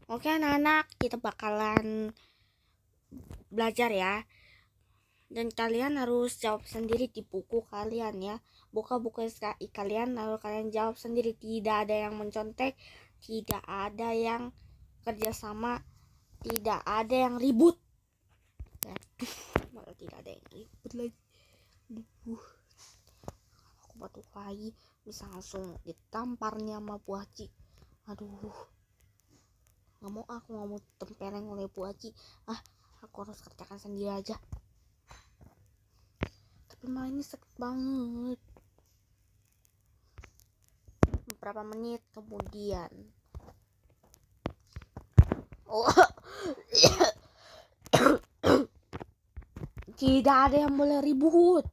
Oke anak-anak, kita bakalan belajar ya. Dan kalian harus jawab sendiri di buku kalian ya. Buka buku SKI kalian, lalu kalian jawab sendiri. Tidak ada yang mencontek, tidak ada yang kerjasama, tidak ada yang ribut. Malah tidak ada yang ribut lagi. Aku batuk lagi, bisa langsung ditamparnya sama Bu Haji. Aduh, aku nggak mau tempeleng oleh Bu Haji. Aku harus kerjakan sendiri aja. Tapi malah ini sakit banget. Beberapa menit kemudian, tidak ada yang boleh ribut.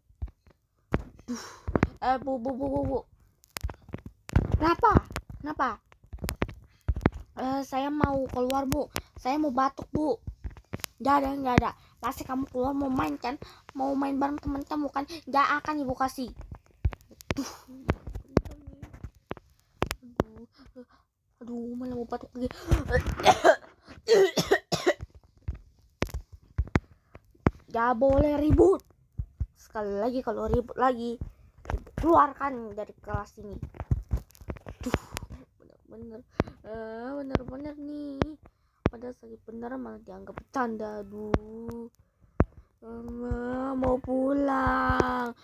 Bu. Kenapa? Saya mau keluar, Bu. Saya mau batuk, Bu. Nggak ada. Pasti kamu keluar mau main kan? Mau main bareng teman kamu kan? Nggak akan Ibu kasih. Aduh, malah mau batuk lagi. Nggak boleh ribut. Sekali lagi kalau ribut lagi, keluarkan dari kelas ini. Bener-bener nih. Padahal sakit bener malah dianggap bercanda. Aduh, mau pulang.